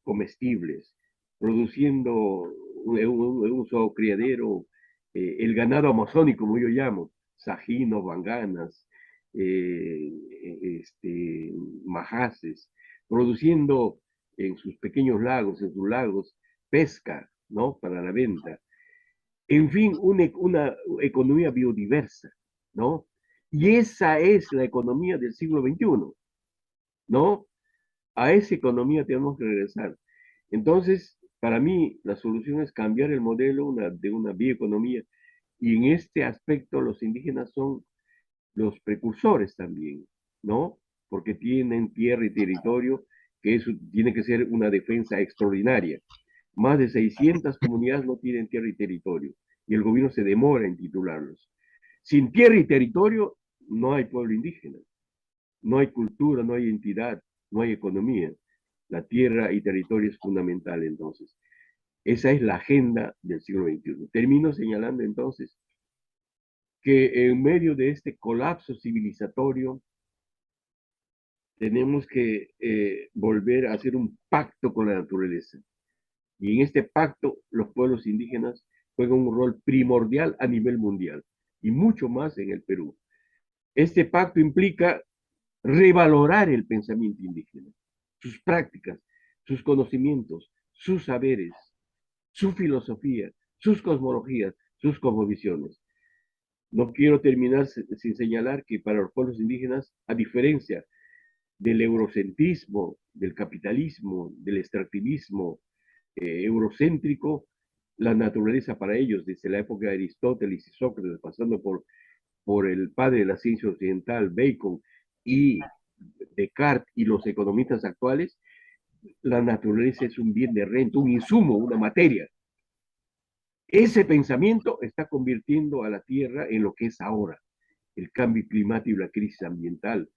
B: comestibles, produciendo un solo criadero, el ganado amazónico, como yo llamo, sajinos, banganas, majaces, produciendo en sus pequeños lagos, en sus lagos, pesca, ¿no? Para la venta. En fin, una economía biodiversa, ¿no? Y esa es la economía del siglo XXI, ¿no? A esa economía tenemos que regresar. Entonces, para mí, la solución es cambiar el modelo de una bioeconomía. Y en este aspecto, los indígenas son los precursores también, ¿no? Porque tienen tierra y territorio, que eso tiene que ser una defensa extraordinaria. Más de 600 comunidades no tienen tierra y territorio, y el gobierno se demora en titularlos. Sin tierra y territorio, no hay pueblo indígena, no hay cultura, no hay entidad, no hay economía. La tierra y territorio es fundamental entonces. Esa es la agenda del siglo XXI. Termino señalando entonces que en medio de este colapso civilizatorio tenemos que volver a hacer un pacto con la naturaleza. Y en este pacto los pueblos indígenas juegan un rol primordial a nivel mundial y mucho más en el Perú. Este pacto implica revalorar el pensamiento indígena, sus prácticas, sus conocimientos, sus saberes, su filosofía, sus cosmologías, sus cosmovisiones. No quiero terminar sin señalar que para los pueblos indígenas, a diferencia del eurocentrismo, del capitalismo, del extractivismo, eurocéntrico, la naturaleza para ellos, desde la época de Aristóteles y Sócrates, pasando por el padre de la ciencia occidental, Bacon, y Descartes y los economistas actuales, la naturaleza es un bien de renta, un insumo, una materia. Ese pensamiento está convirtiendo a la Tierra en lo que es ahora, el cambio climático y la crisis ambiental,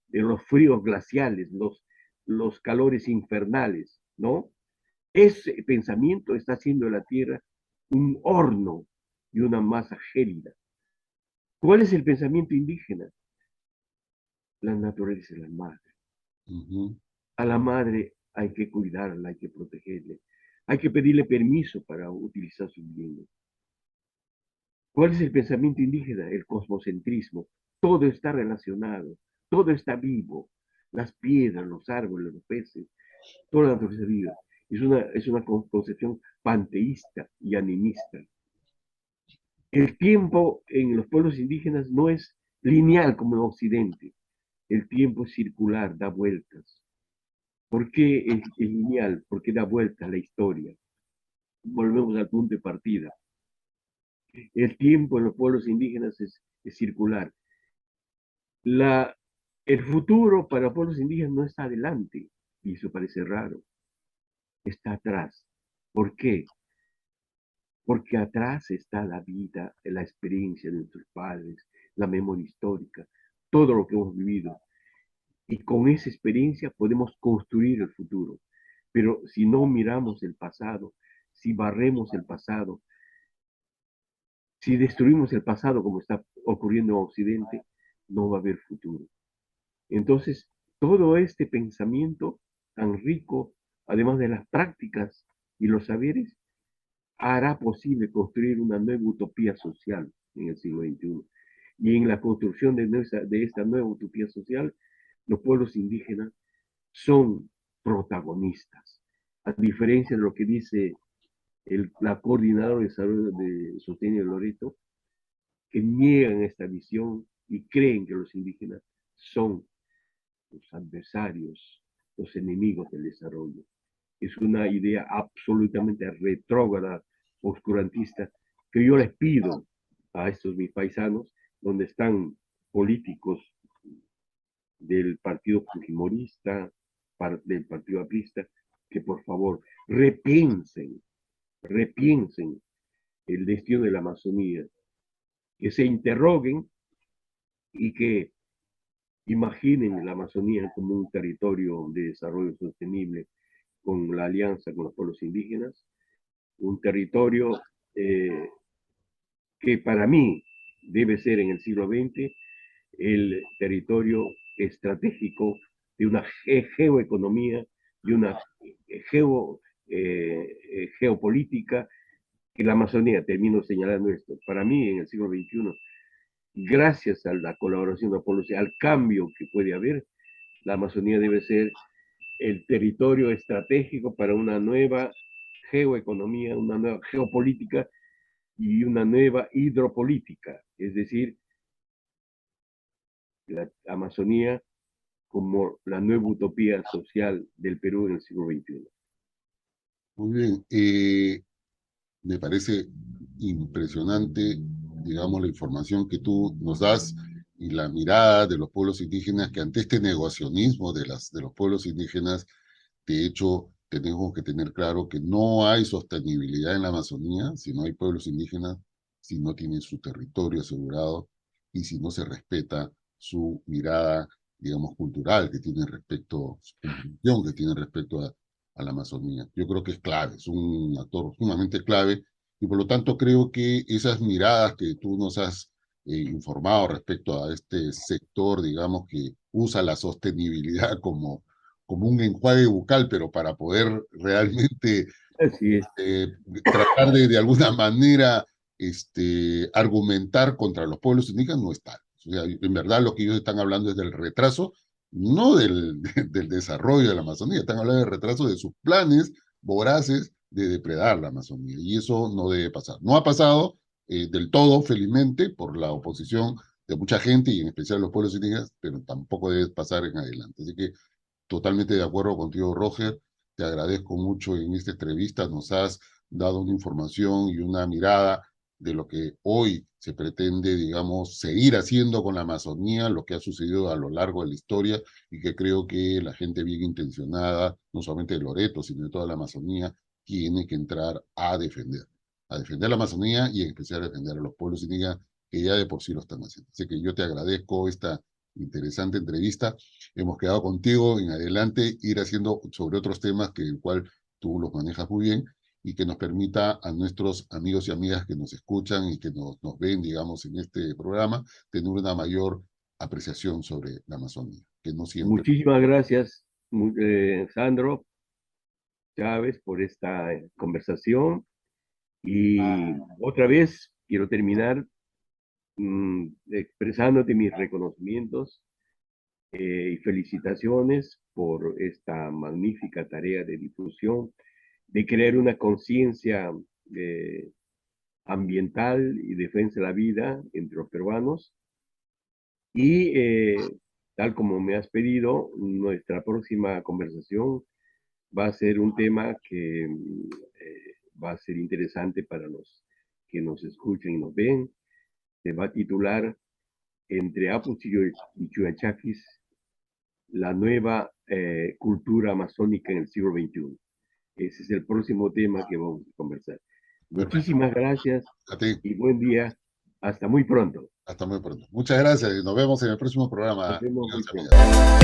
B: de los fríos glaciales, los calores infernales, ¿no? Ese pensamiento está haciendo de la Tierra un horno y una masa gélida. ¿Cuál es el pensamiento indígena? La naturaleza es la madre.
A: Ujú.
B: A la madre hay que cuidarla, hay que protegerla, hay que pedirle permiso para utilizar sus bienes. ¿Cuál es el pensamiento indígena? El cosmocentrismo. Todo está relacionado, todo está vivo. Las piedras, los árboles, los peces, toda la naturaleza viva. Es una concepción panteísta y animista. El tiempo en los pueblos indígenas no es lineal como en Occidente. El tiempo es circular, da vueltas. ¿Por qué es lineal? Porque da vueltas la historia. Volvemos al punto de partida. El tiempo en los pueblos indígenas es circular. La, el futuro para los pueblos indígenas no está adelante, y eso parece raro, está atrás. ¿Por qué? Porque atrás está la vida, la experiencia de nuestros padres, la memoria histórica, todo lo que hemos vivido. Y con esa experiencia podemos construir el futuro. Pero si no miramos el pasado, si barremos el pasado, si destruimos el pasado como está ocurriendo en Occidente, no va a haber futuro. Entonces, todo este pensamiento tan rico, además de las prácticas y los saberes, hará posible construir una nueva utopía social en el siglo XXI. Y en la construcción de esta nueva utopía social, los pueblos indígenas son protagonistas. A diferencia de lo que dice la coordinadora de desarrollo de Sostenio Loreto, que niegan esta visión y creen que los indígenas son los adversarios, los enemigos del desarrollo. Es una idea absolutamente retrógrada, oscurantista, que yo les pido a estos mis paisanos, donde están políticos del Partido Fujimorista, del Partido Aprista, que por favor repiensen el destino de la Amazonía, que se interroguen y que imaginen la Amazonía como un territorio de desarrollo sostenible con la alianza con los pueblos indígenas, un territorio que para mí debe ser en el siglo XX el territorio estratégico de una geoeconomía, de una geo, geopolítica, que la Amazonía, termino señalando esto, para mí en el siglo XXI, gracias a la colaboración de la población, al cambio que puede haber, la Amazonía debe ser el territorio estratégico para una nueva geoeconomía, una nueva geopolítica y una nueva hidropolítica, es decir, la Amazonía como la nueva utopía social del Perú en el siglo XXI.
A: Muy bien. Me parece impresionante, digamos, la información que tú nos das y la mirada de los pueblos indígenas que ante este negacionismo de los pueblos indígenas, de hecho, tenemos que tener claro que no hay sostenibilidad en la Amazonía si no hay pueblos indígenas, si no tienen su territorio asegurado y si no se respeta su mirada, digamos, cultural que tienen respecto, su comprensión que tienen respecto a la Amazonía. Yo creo que es clave, es un actor sumamente clave y por lo tanto creo que esas miradas que tú nos has informado respecto a este sector, digamos, que usa la sostenibilidad como un enjuague bucal, pero para poder realmente
B: Así es.
A: este, tratar de alguna manera argumentar contra los pueblos indígenas no está. O sea, en verdad lo que ellos están hablando es del retraso, no del desarrollo de la Amazonía, están hablando del retraso de sus planes voraces de depredar la Amazonía. Y eso no debe pasar. No ha pasado del todo, felizmente, por la oposición de mucha gente y en especial los pueblos indígenas, pero tampoco debe pasar en adelante. Así que totalmente de acuerdo contigo, Roger. te agradezco mucho en esta entrevista, nos has dado una información y una mirada de lo que hoy se pretende, digamos, seguir haciendo con la Amazonía, lo que ha sucedido a lo largo de la historia y que creo que la gente bien intencionada, no solamente de Loreto, sino de toda la Amazonía, tiene que entrar a defender la Amazonía y en especial a defender a los pueblos indígenas que ya de por sí lo están haciendo. Así que yo te agradezco esta interesante entrevista. Hemos quedado contigo en adelante ir haciendo sobre otros temas que el cual tú los manejas muy bien y que nos permita a nuestros amigos y amigas que nos escuchan y que nos ven, digamos, en este programa, tener una mayor apreciación sobre la Amazonía, que no siempre.
B: Muchísimas gracias, Sandro Chávez, por esta conversación. Y otra vez quiero terminar expresándote mis reconocimientos y felicitaciones por esta magnífica tarea de difusión, de crear una conciencia eh, ambiental y defensa de la vida entre los peruanos. Y tal como me has pedido, nuestra próxima conversación va a ser un tema que va a ser interesante para los que nos escuchan y nos ven. Se va a titular Entre Apus y Chuachaquis, la nueva cultura amazónica en el siglo XXI. Ese es el próximo tema que vamos a conversar.
A: Perfecto.
B: Muchísimas gracias
A: A ti,
B: y buen día. Hasta muy pronto.
A: hasta muy pronto. Muchas gracias y nos vemos en el próximo programa,
B: Nos vemos muy
A: amigos y
B: pronto.
A: amigas.